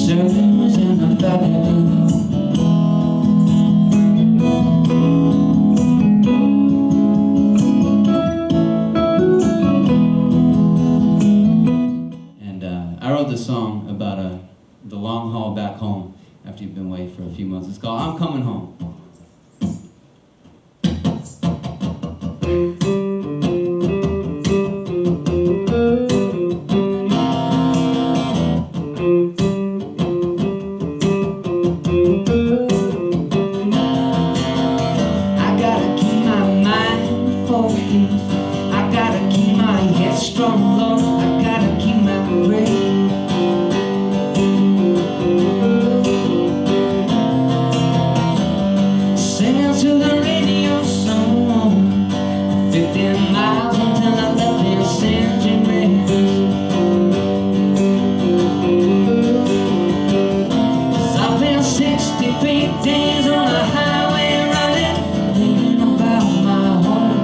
circles in the valley. I wrote this song about the long haul back home after you've been away for a few months. It's called I'm Coming Home. I gotta keep my mind focused. I gotta keep my head strong, Lord. I gotta keep my breath. To the radio song, 15 miles until I left this engine rest. 'Cause I've been 63 days on the highway running, thinking about my home.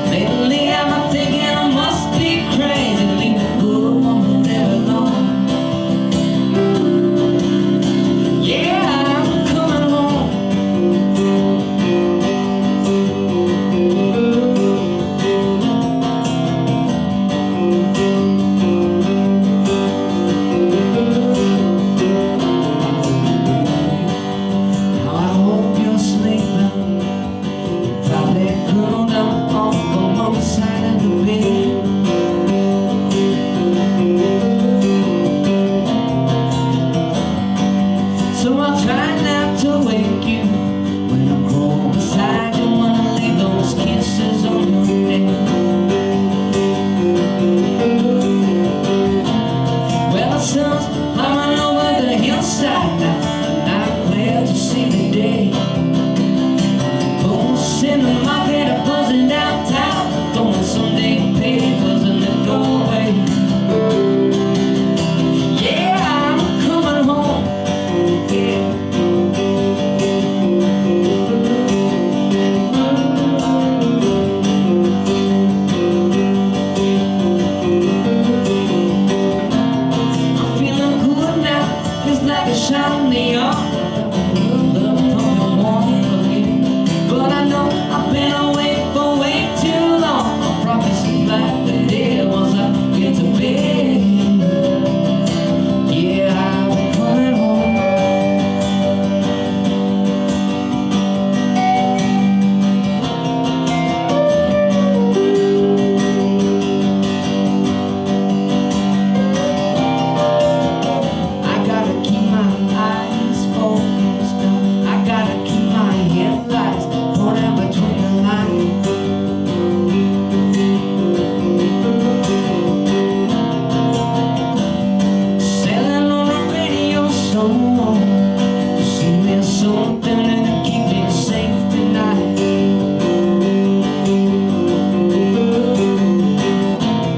Lately I'm thinking I must be crazy, leave a good woman there alone. Yeah, I'm coming home. So I'll try not to wake you when I'm crawling beside you. Wanna leave those kisses on your neck. Well, the sun's climbing over the hillside now, and I'm glad to see the day. Folks in the market are buzzing downtown, throwing Sunday papers in the doorway. Shine me up, love from the morning, but I know I've been away for way too long. I promise you like the day once I get to bed. Yeah, I'll be coming home. I gotta keep my eyes focused. I gotta keep my headlights on in between the lines. Selling on the radio song to sing me something and to keep me safe tonight.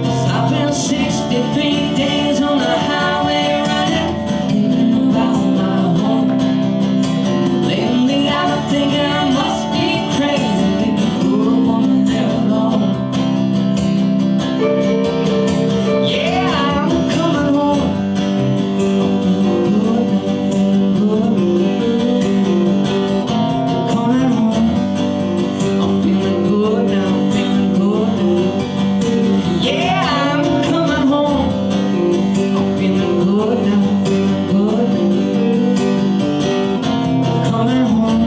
'Cause I've been 63 days on the highway running, thinking about my home. Lately I've been thinking I must be crazy, leave a good woman there alone. Yeah, I'm coming home. I'm feeling good now, feeling good. I'm coming home. I'm feeling good now, feeling good. Yeah, I'm coming home. I'm feeling good now, feeling good. Coming home,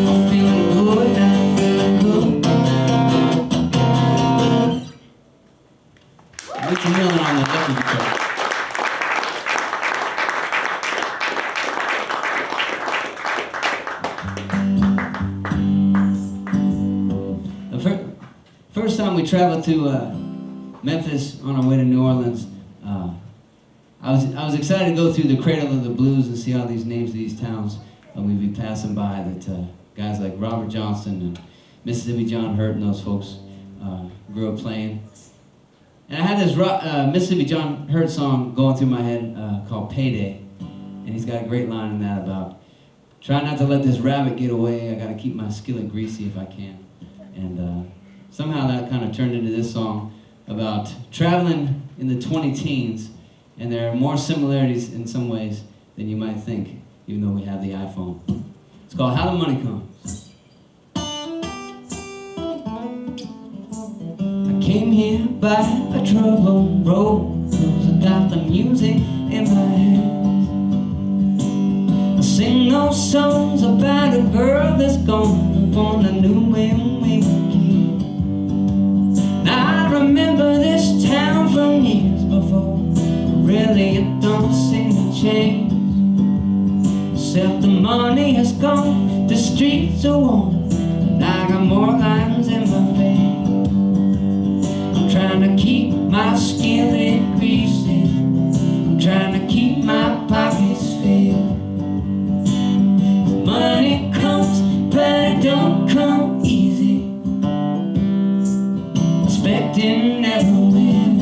I'm feeling good now, feeling good. Richard Miller on the deputy guitar. The first time we traveled to Memphis on our way to New Orleans, I was excited to go through the Cradle of the Blues and see all these names of these towns we'd be passing by, that guys like Robert Johnson and Mississippi John Hurt and those folks grew up playing. And I had this Mississippi John Hurt song going through my head called Payday, and he's got a great line in that about try not to let this rabbit get away, I gotta keep my skillet greasy if I can. And somehow that kind of turned into this song about traveling in the 20 teens and there are more similarities in some ways than you might think, even though we have the iPhone. It's called How the Money Comes. I came here by a troubled road, I got the music in my hands. I sing those songs about a girl that's gone upon a new when we begin. Now I remember this town from years before, really it don't seem to change. Except the money has gone, the streets are warm, and I got more lines in my veins. I'm trying to keep my skillet greasy, I'm trying to keep my pockets filled. Money comes, but it don't come easy, expecting never will.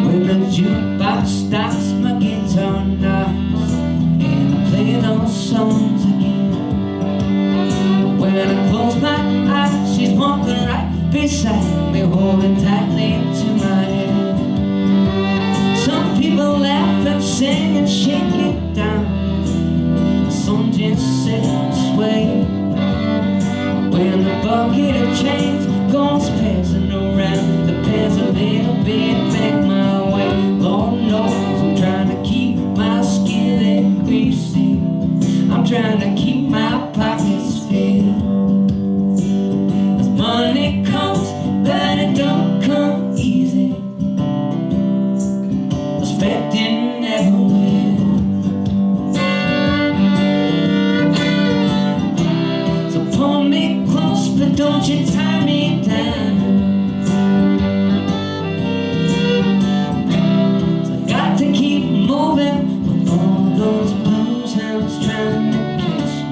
When the jukebox stops, my guitar knocks, and I play those songs again. When I close my eyes, she's walking right beside me, holding tightly to my hand. Some people laugh and sing and shake it down, some just sit and sway. When the bucket of change goes passing around, the pants a little bit back my way. Lord knows I'm trying to keep my skillet greasy, I'm trying to keep my pockets filled. As money comes, but it don't come easy, expecting never will. So pull me close, but don't you tie me down. So I got to keep moving with all those blues hounds trying to catch me.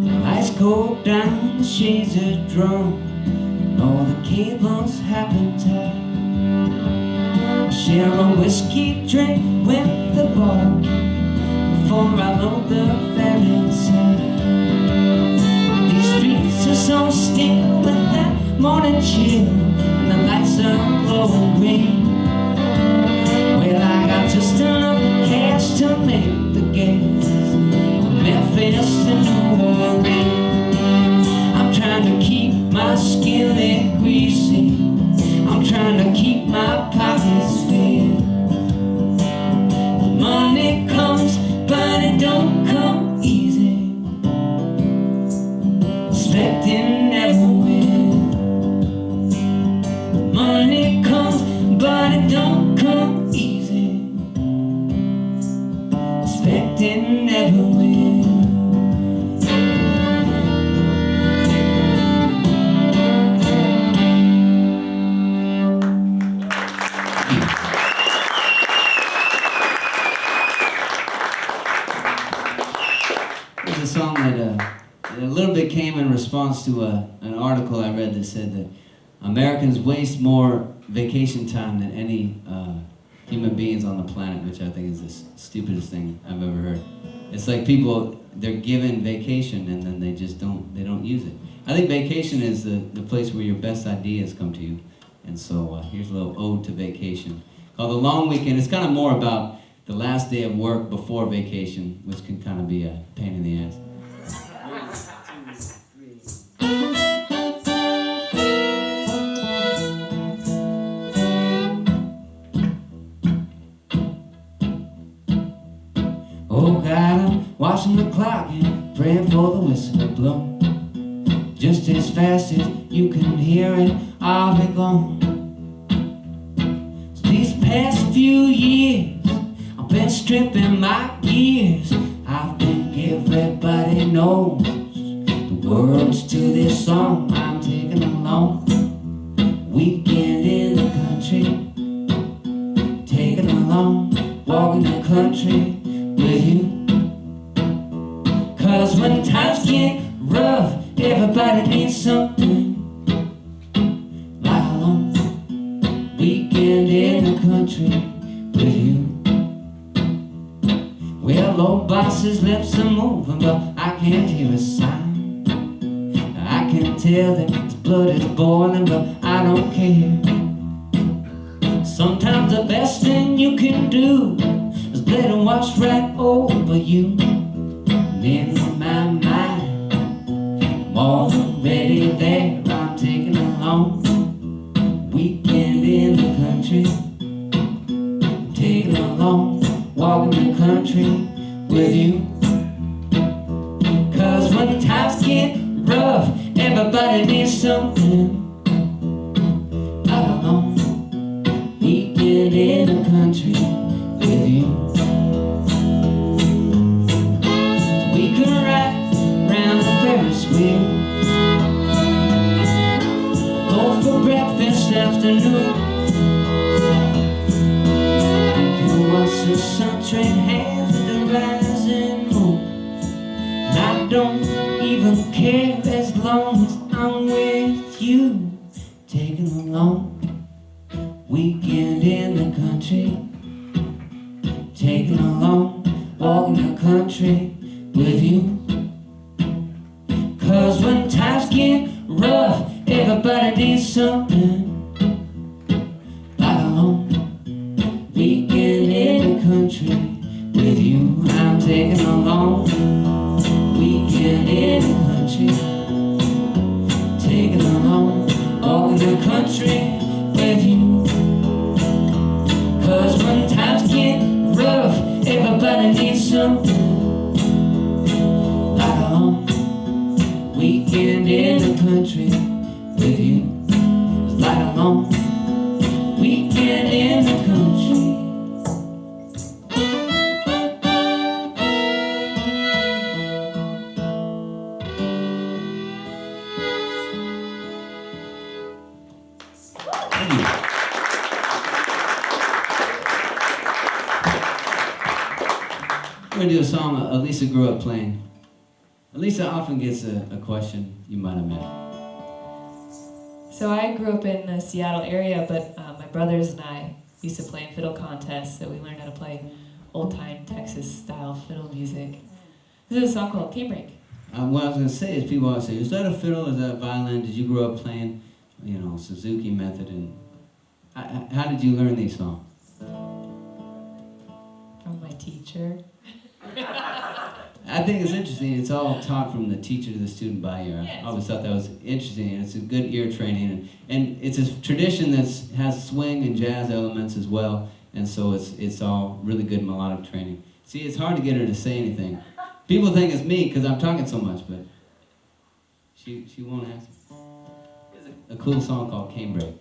The lights go down, the shades are drawn, and all the cables have been tied. Share a whiskey drink with the barkeep before I load the van inside. These streets are so still with that morning chill, and the lights are glowing green. Well, I got just enough cash to make the gas from Memphis to New Orleans. I'm trying to keep my skillet greasy, I'm trying to keep my pockets filled. The money comes, but it don't come easy, expecting never will. The money comes, but it don't come easy, expecting never will. A song that a little bit came in response to an article I read that said that Americans waste more vacation time than any human beings on the planet, which I think is the stupidest thing I've ever heard. It's like people, they're given vacation and then they just don't use it. I think vacation is the place where your best ideas come to you. And so here's a little ode to vacation called The Long Weekend. It's kind of more about the last day of work before vacation, which can kind of be a pain in the ass. Oh God, I'm watching the clock and praying for the whistle to blow. Just as fast as you can hear it, I'll be gone. So these past few years, I've been stripping my gears. I think everybody knows the words to this song I'm taking along. Weekend in the country, taking along, walking the country with you. Cause when times get rough, everybody needs something like a long weekend in the country with you. Well, old boss's lips lips are moving, but I can't hear a sound. I can tell that his blood is boiling, but I don't care. Sometimes the best thing you can do is let it wash right over you. And in my mind, I'm already there. I'm taking a long weekend in the country. I'm taking a long walk in the country with you. Cause when times get rough, everybody needs something. Like a long weekend in the country with you. We can ride round the Ferris wheel, go for breakfast afternoon. We can watch the sun trade hands with the rising moon. And I don't even care as long as I'm with you. Taking a long weekend in the country, taking a long walk in the country with you. Cause when times get rough, everybody needs something. Like a long weekend in the country with you. I'm taking a long weekend in the country, taking a long walk in the country with you. Cause when times get rough, everybody needs something. Like a long weekend in the country with you. It's like a long weekend in the country. Thank you. We're gonna do a song Alisa grew up playing. Alisa often gets a question you might have met. So I grew up in the Seattle area, but my brothers and I used to play in fiddle contests, so we learned how to play old-time Texas-style fiddle music. This is a song called Canebrake. What I was gonna say is people always say, is that a fiddle, is that a violin? Did you grow up playing, Suzuki method? And how did you learn these songs? From my teacher. I think it's interesting. It's all taught from the teacher to the student by ear. I always thought that was interesting, and it's a good ear training. And it's a tradition that has swing and jazz elements as well, and so it's all really good melodic training. See, it's hard to get her to say anything. People think it's me because I'm talking so much, but she won't answer. There's a cool song called Canebrake.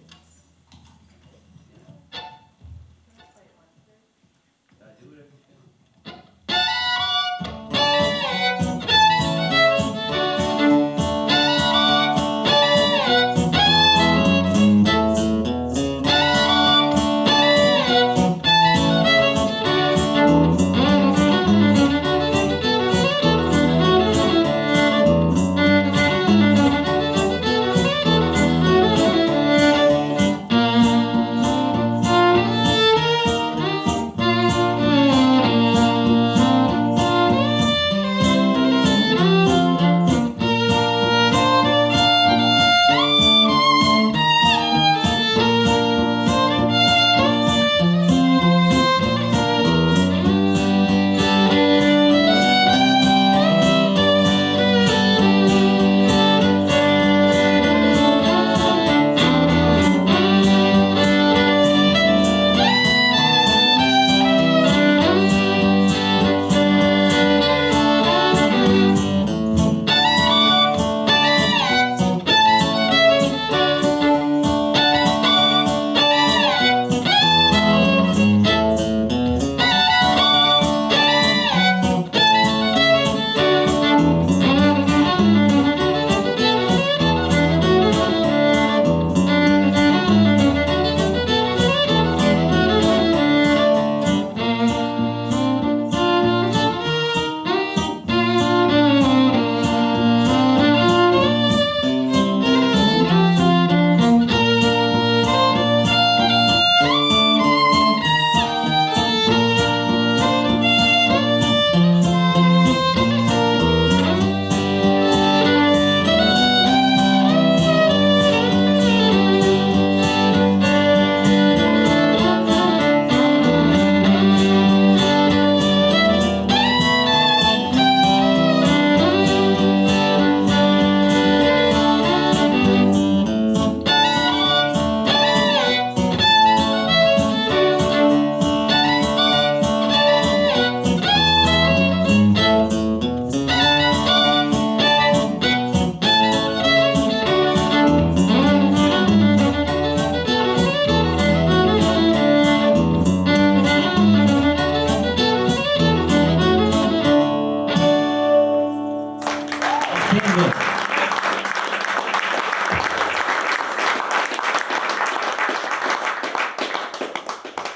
Canvas.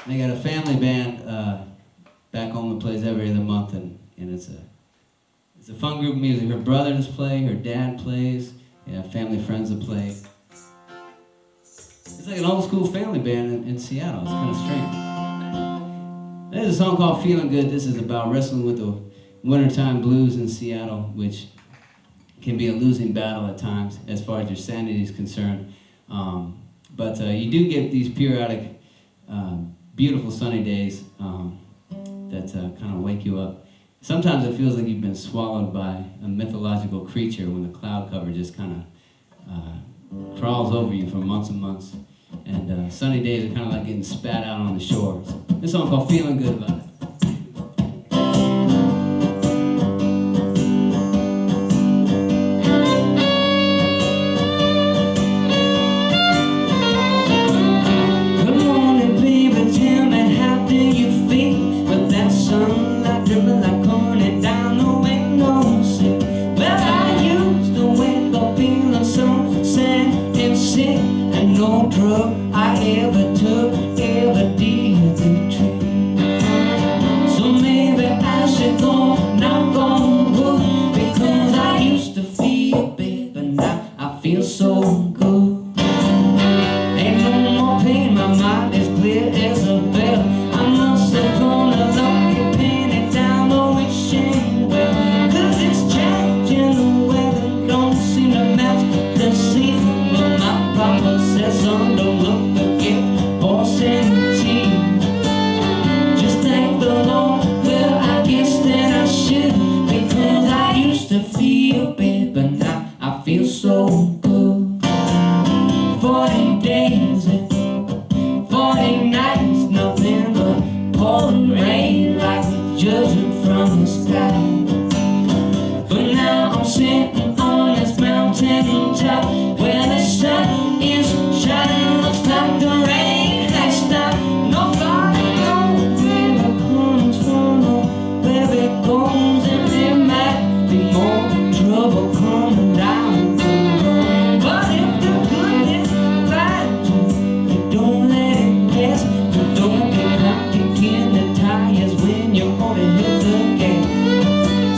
They got a family band back home that plays every other month, and it's a fun group of music. Her brothers play, her dad plays, yeah, family friends that play. It's like an old school family band in Seattle. It's kind of strange. There's a song called Feeling Good. This is about wrestling with the wintertime blues in Seattle, which can be a losing battle at times as far as your sanity is concerned. But you do get these periodic, beautiful sunny days that kind of wake you up. Sometimes it feels like you've been swallowed by a mythological creature when the cloud cover just kind of crawls over you for months and months. And sunny days are kind of like getting spat out on the shore. So this song called Feeling Good about it. No drug I ever took ever did the trick. So maybe I should go knock on wood, because I used to feel bad, but now I feel so good. Ain't no more pain, my mind is clear as a bell. I must have gone a lucky penny down the wishing well, 'cause it's changing the weather, don't seem to match the season. But my papa says, son, don't look a gift, horse and tea. Just thank the Lord, well, I guess that I should, because I used to feel bad, but now I feel so good. 40 days and 40 nights, nothing but pouring rain like a judgment from the sky. But now I'm sitting on this mountain top where the sun is shining, looks like the rain has stopped. Nobody knows where it comes from or where it goes, and there might be more trouble coming down the road. But if the goodness finds you, you don't let it pass. You don't get caught kicking the tires when you ought to hit the gas.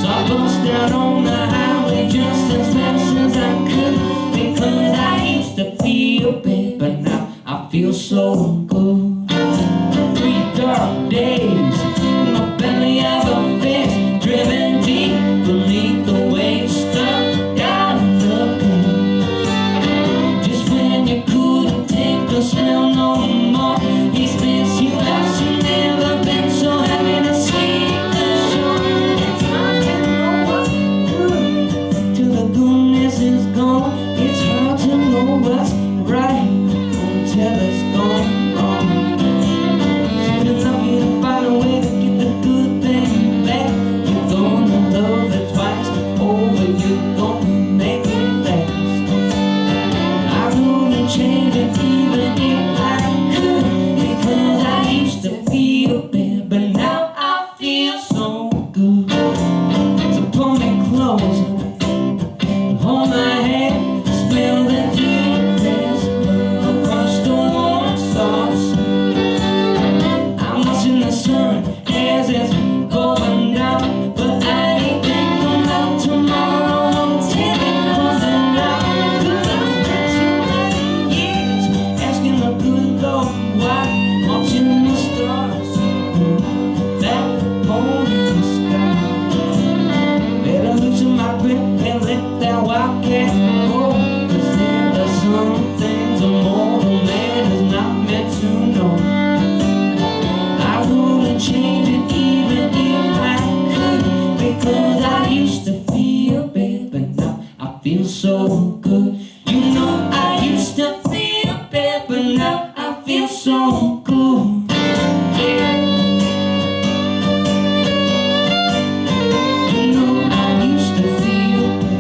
So I bust out on the highway just as fast as I could, because I used to feel bad, but now I feel so good. 3 dark days, my belly of a fish, driven deep beneath the waves, stuck down in the pit. Just when you couldn't take the smell no more, he spits you out. You've never been so happy to see the shore. It's hard to know what's good till the goodness is gone. It's hard to know what's right until it's gone wrong. So if you're lucky to find a way to get the good thing back, you're gonna love it twice over, you're gonna make it last. I wouldn't change it even if I could, because I used to feel bad, but now I feel so good. So pull me close and hold my hand, smell the deep breeze across the warm sauce. I'm watching the sun as it's going down, but I ain't thinking about tomorrow until it comes around. 'Cause I've spent too many years asking the good Lord why, watching the stars that hold in the sky. Better loosen my grip and let that wildcat go, 'cause there are some things a mortal man is not meant to know. I wouldn't change it even if I could, because I used to feel bad, but now I feel so good. You know I used to feel bad, but now I feel so good. You know I used to feel bad.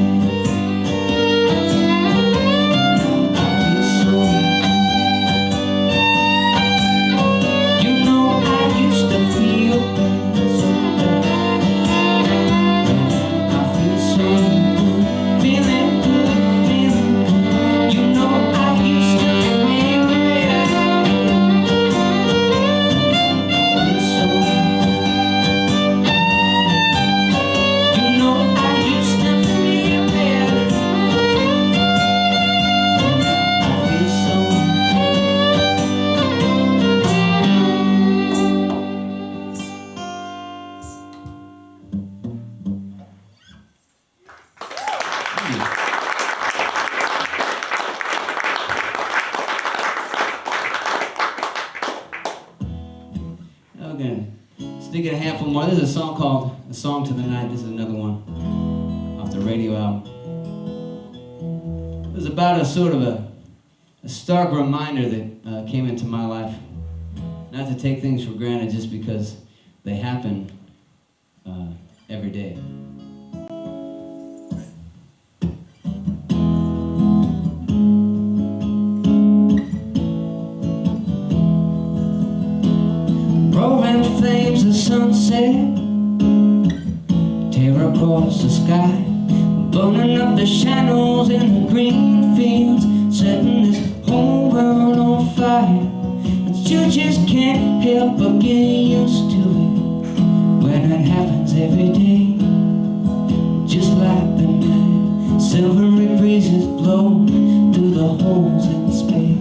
get a handful more. This is a song called A Song to the Night. This is another one off the radio album. It was about a sort of a stark reminder that came into my life. Not to take things for granted just because they happen every day. Roaring flames of sunset tear across the sky, burning up the shadows in the green fields, setting this whole world on fire. But you just can't help but get used to it when it happens every day. Just like the night, silvery breezes blow through the holes in space.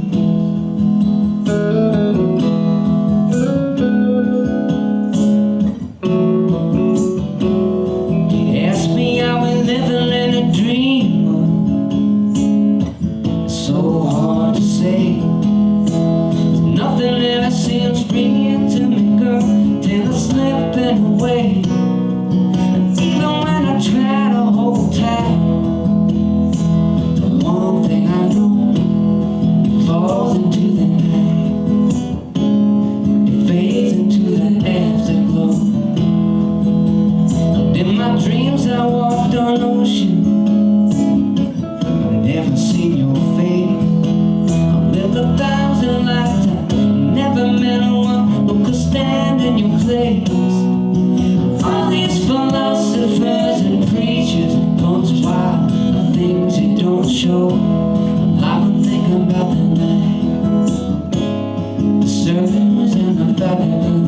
All these philosophers and preachers once wild the things you don't show. I've been thinking about the night, the circles and the valley below.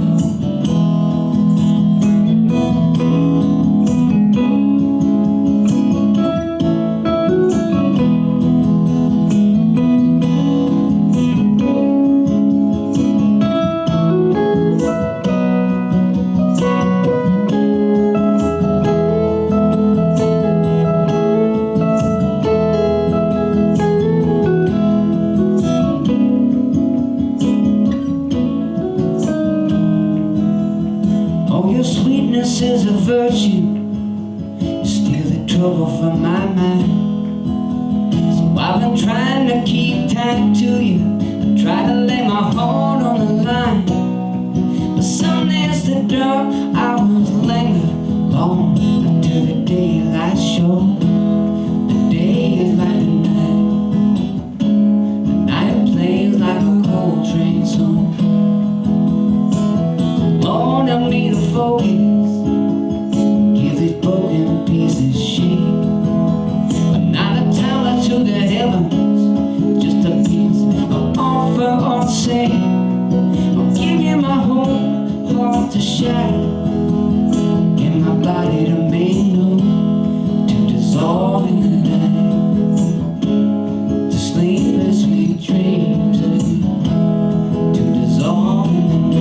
Sweetness is a virtue, you steal the trouble from my mind. So I've been trying to keep tight to you, I try to lay my heart on the line. But some days the dark hours linger long until the daylight shows. The day is like the night plays like a Coltrane song. Lord, I need a focus, give these broken pieces shape. But not a talent to the heavens, just a piece of offer or say. I'll give you my whole heart to shine, and my body to make known, to dissolve in the night, to sleep in sweet dreams of you, to dissolve in the night.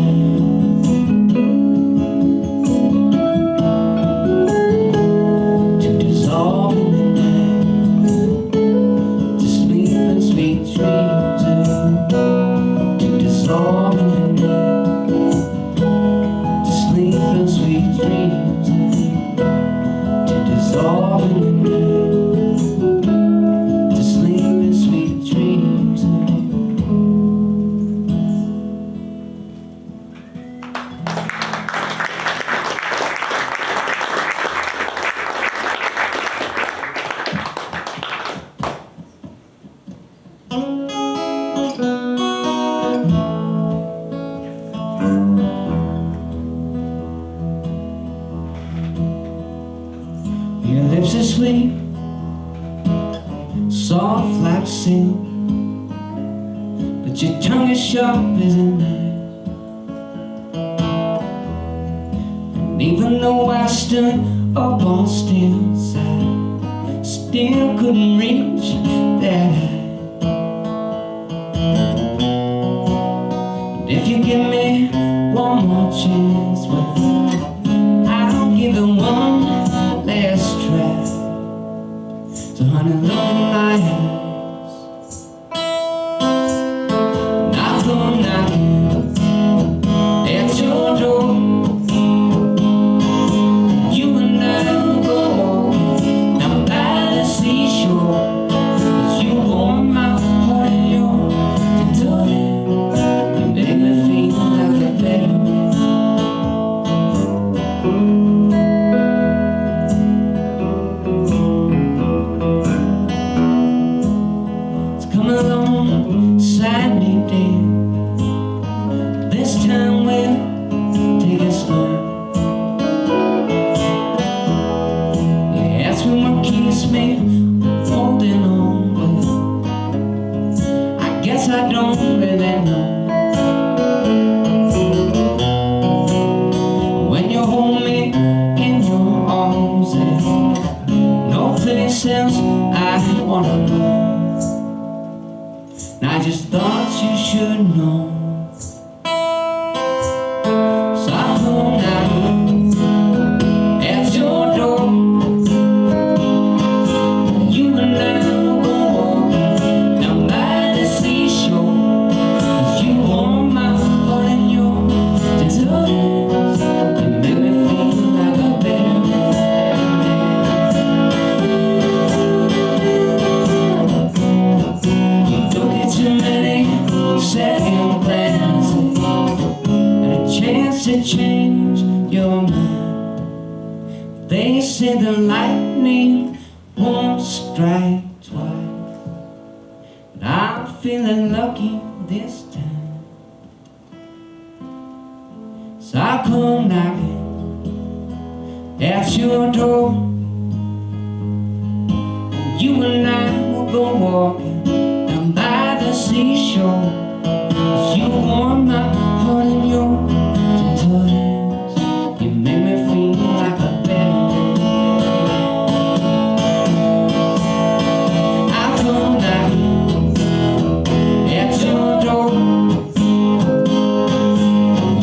Your lips are sweet, soft like silk, but your tongue is sharp as a knife. And even though I stood up on stilts, I still couldn't reach that high. And if you give me one more chance, well, I'll give it one last try. So honey, look in my eyes, and I'll go knocking at your door. else I wanna know. And I just thought you should know. So I come down at your door. You and I will go walking down by the seashore. 'Cause you warm my heart and your gentle hands. You make me feel like a better man. You don't get too many second glances and a chance to change your mind. They say the lightning won't strike twice, but I'm feeling lucky this time. So I come knocking at your door. You and I will go walking down by the seashore. 'Cause you warm my heart in your gentle hands. You make me feel like a better man. I come knocking at your door.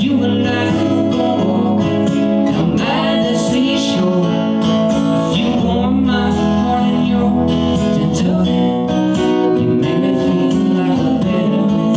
You and I will go walking down by the seashore. 'Cause you warm my heart in your gentle hands. You make me feel like a better man.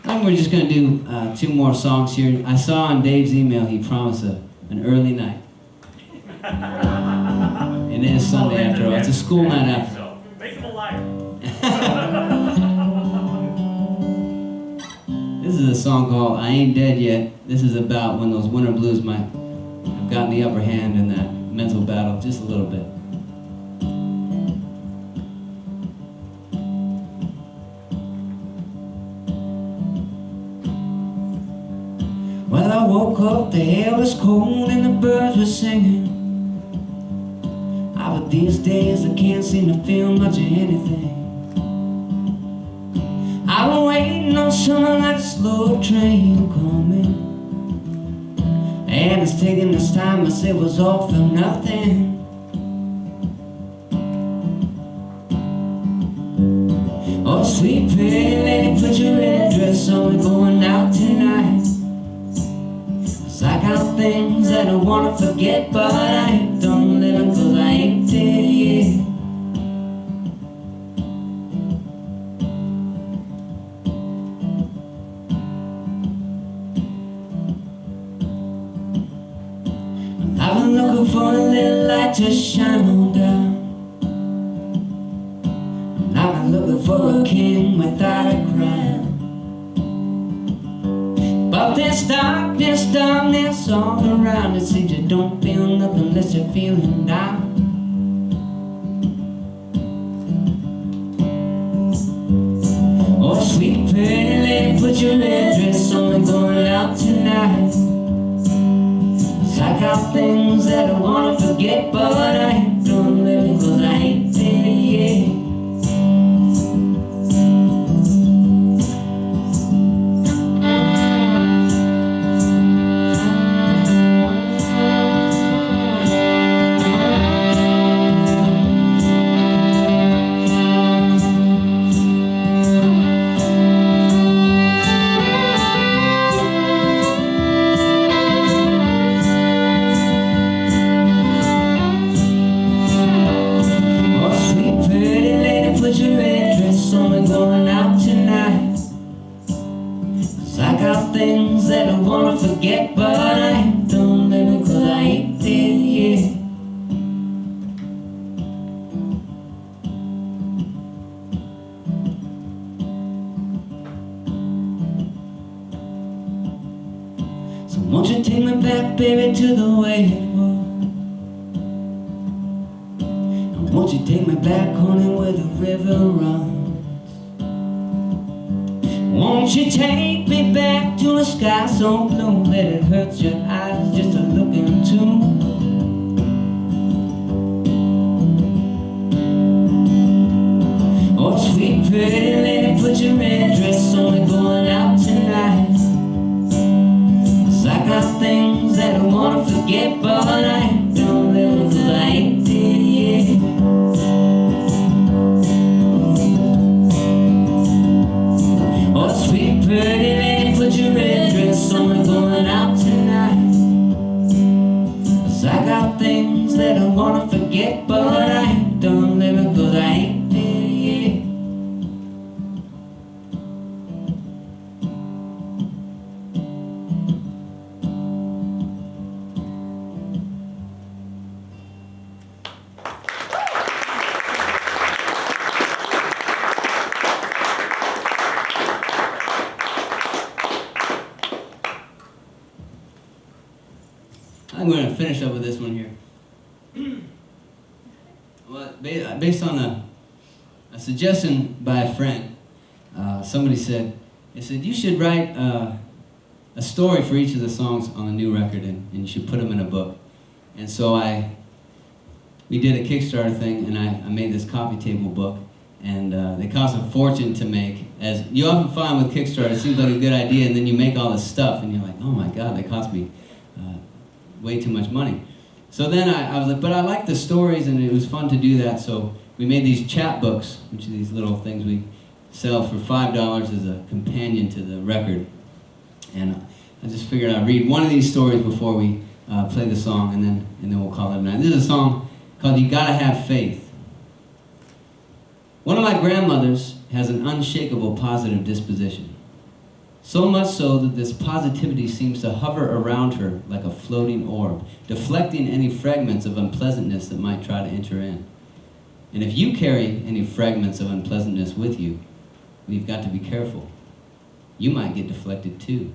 I think we're just going to do two more songs here. I saw on Dave's email he promised an early night. And it is Sunday after all. It's a school night after all. Make him a liar. This is a song called I Ain't Dead Yet. This is about when those winter blues might have gotten the upper hand in that mental battle just a little bit. Well, I woke up, the air was cold and the birds were singing. But these days I can't seem to feel much of anything. I've been waiting on someone like a slow train coming, and it's taking this time, as it was all for nothing. Oh, sweet pretty lady, put your red dress on, we're going out tonight. 'Cause I got things that I wanna forget, but I ain't done living 'cause I ain't dead yet. I've been looking for a little light to shine on down. And I've been looking for a king without a crown. But there's darkness all around. It seems you don't feel nothing unless you're feeling down. Oh, sweet pretty lady, put your red dress on, we're going out tonight. 'Cause I got things that I wanna forget, but I ain't done living 'cause I ain't dead yet. Things that I wanna forget, but I ain't done living 'cause I ain't dead yet. So won't you take me back, baby, to the way it was? And won't you take me back, honey, where the river runs? Won't you take me back to a sky so blue that it hurts your eyes just to look into? Oh, sweet pretty lady, put your red dress on, we're going out tonight. 'Cause I got things that I wanna forget, but I ain't done living 'cause I ain't dead yet. Oh, sweet pretty lady, put your red dress on, we're going out tonight. 'Cause I got things that I wanna forget, but I ain't done living 'cause I ain't dead yet. I'm going to finish up with this one here. Well, based on a suggestion by a friend, somebody said, you should write a story for each of the songs on the new record, and you should put them in a book. And so we did a Kickstarter thing, and I made this coffee table book, and they cost a fortune to make. As you often find with Kickstarter, it seems like a good idea, and then you make all this stuff, and you're like, oh my God, they cost me way too much money. So then I was like, but I like the stories, and it was fun to do that, so we made these chapbooks, which are these little things we sell for $5 as a companion to the record. And I just figured I'd read one of these stories before we play the song, and then we'll call it a night. This is a song called You Gotta Have Faith. One of my grandmothers has an unshakable positive disposition. So much so that this positivity seems to hover around her like a floating orb, deflecting any fragments of unpleasantness that might try to enter in. And if you carry any fragments of unpleasantness with you, well, you've got to be careful. You might get deflected too.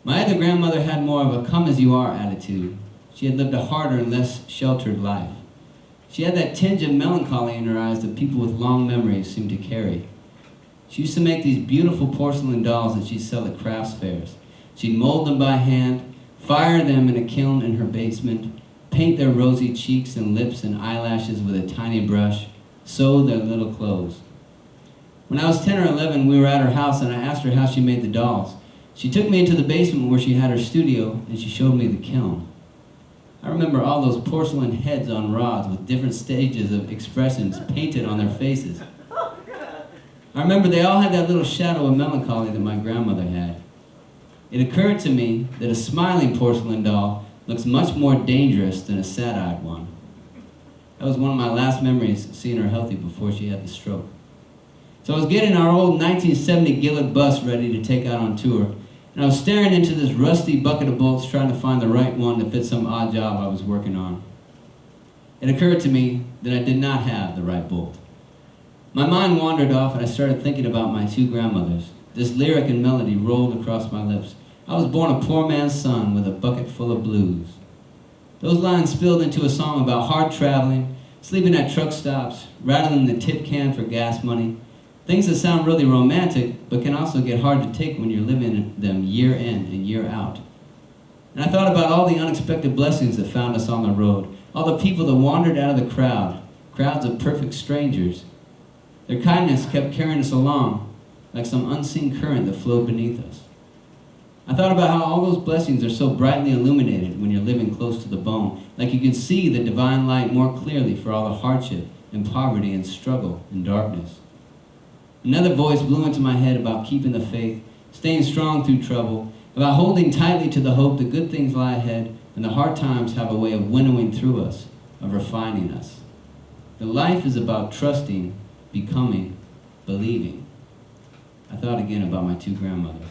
My other grandmother had more of a come-as-you-are attitude. She had lived a harder and less sheltered life. She had that tinge of melancholy in her eyes that people with long memories seem to carry. She used to make these beautiful porcelain dolls that she'd sell at crafts fairs. She'd mold them by hand, fire them in a kiln in her basement, paint their rosy cheeks and lips and eyelashes with a tiny brush, sew their little clothes. When I was 10 or 11, we were at her house, and I asked her how she made the dolls. She took me into the basement where she had her studio, and she showed me the kiln. I remember all those porcelain heads on rods with different stages of expressions painted on their faces. I remember they all had that little shadow of melancholy that my grandmother had. It occurred to me that a smiling porcelain doll looks much more dangerous than a sad-eyed one. That was one of my last memories, seeing her healthy before she had the stroke. So I was getting our old 1970 Gillett bus ready to take out on tour, and I was staring into this rusty bucket of bolts trying to find the right one to fit some odd job I was working on. It occurred to me that I did not have the right bolt. My mind wandered off, and I started thinking about my two grandmothers. This lyric and melody rolled across my lips. I was born a poor man's son with a bucket full of blues. Those lines spilled into a song about hard traveling, sleeping at truck stops, rattling the tip can for gas money. Things that sound really romantic, but can also get hard to take when you're living them year in and year out. And I thought about all the unexpected blessings that found us on the road, all the people that wandered out of the crowds of perfect strangers. Their kindness kept carrying us along, like some unseen current that flowed beneath us. I thought about how all those blessings are so brightly illuminated when you're living close to the bone, like you can see the divine light more clearly for all the hardship and poverty and struggle and darkness. Another voice blew into my head about keeping the faith, staying strong through trouble, about holding tightly to the hope that good things lie ahead and the hard times have a way of winnowing through us, of refining us. That life is about trusting, becoming, believing. I thought again about my two grandmothers.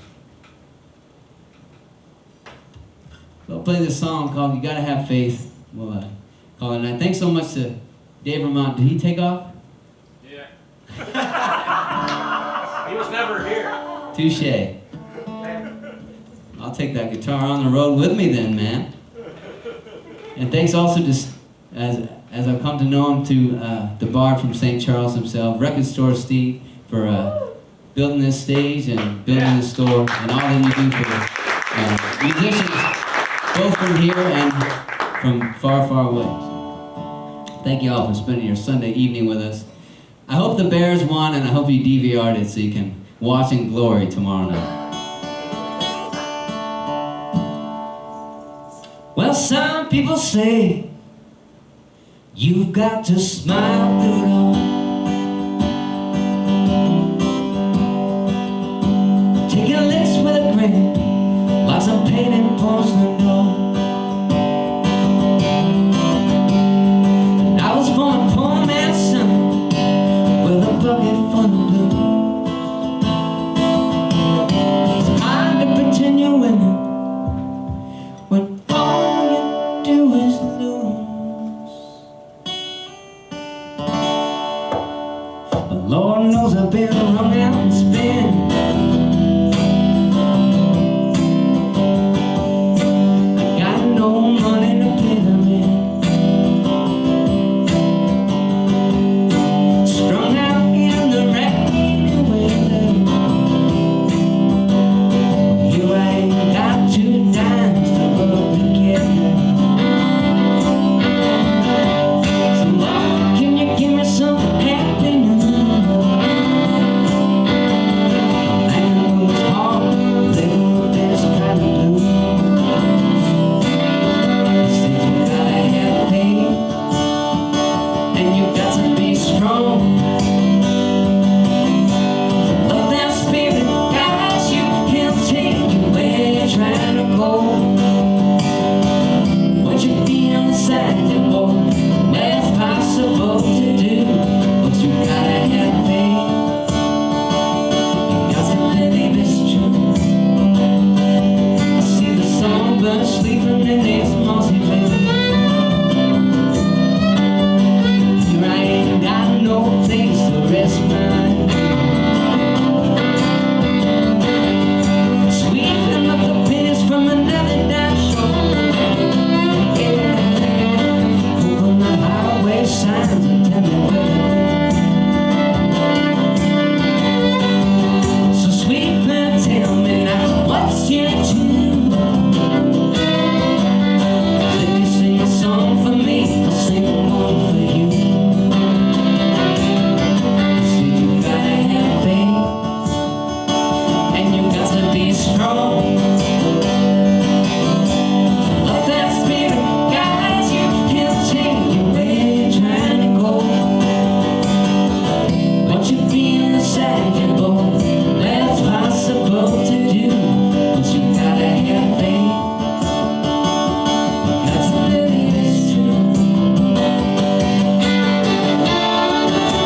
So I'll play this song called You Gotta Have Faith. We'll call it a night. Thanks so much to Dave Vermont. Did he take off? Yeah. He was never here. Touche. I'll take that guitar on the road with me then, man. And thanks also to, as I've come to know him, to the bard from St. Charles himself, Record Store Steve, for building this stage and building this store and all that you do for musicians, both from here and from far, far away. Thank you all for spending your Sunday evening with us. I hope the Bears won, and I hope you DVR'd it so you can watch in glory tomorrow night. Well, some people say you've got to smile through it all. Taking licks with a grin, like some painted porcelain doll. I was born a poor man's son with a bucket full of blue. It's hard to pretend you're winning when all you do is lose. But Lord knows I've been wrong and spin. I got no money to pay the rent. Strung out in the rainy weather. You ain't got two dimes to rub together. So Lord, can you give me some happy news? Man who's hard, living with this kind of blues. He said you gotta have faith, and you got to be strong. Love that spirit guides you, he'll take you where you're trying to go. What you feel inside your boy, well, it's possible to do, but you gotta have faith. You got to believe it's true. I see the songbird sleeping in its mossy bed. Here I ain't got no place to rest my head. Sweeping up the pennies from another dime shop. Yeah. Open the highway signs and tell me where to go. So sweetman, tell me now, what's your tune? 'Cause if you sing a song for me, I'll sing one for you. Said you gotta have faith, and you got to be strong. Let that spirit guide you, he'll take you where you're trying to go. What you feel inside your boy, that's possible to do, but you gotta have faith. You got to believe it's true.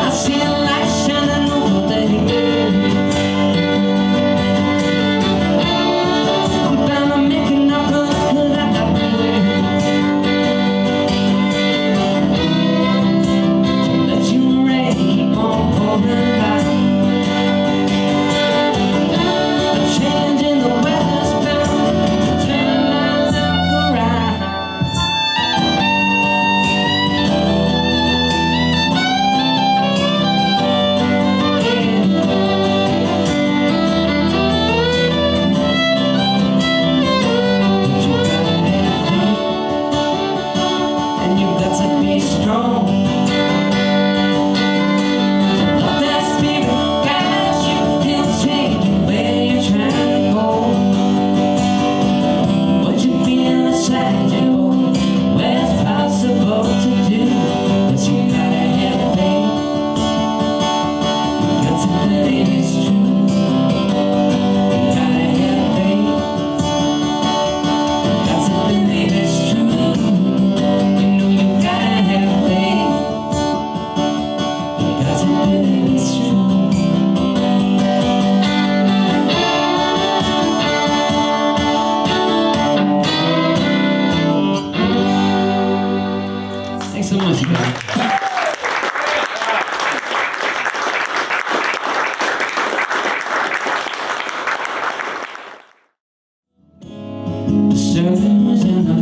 I see a light shining over the hill. I'm bound to make enough room 'cause I got the will. Let your rain keep on pouring by. A change in the weather's bound to turn my luck around. But you gotta have faith, and you got to be strong. Let that spirit guide you, he'll take you where you're trying to go. What you feel inside you, well, it's possible to do, but you gotta have faith. You got to believe it's true. You gotta have faith. You got to believe it's true. You know you gotta have faith. You got to believe it's true. Thanks so much, you guys. The servers and the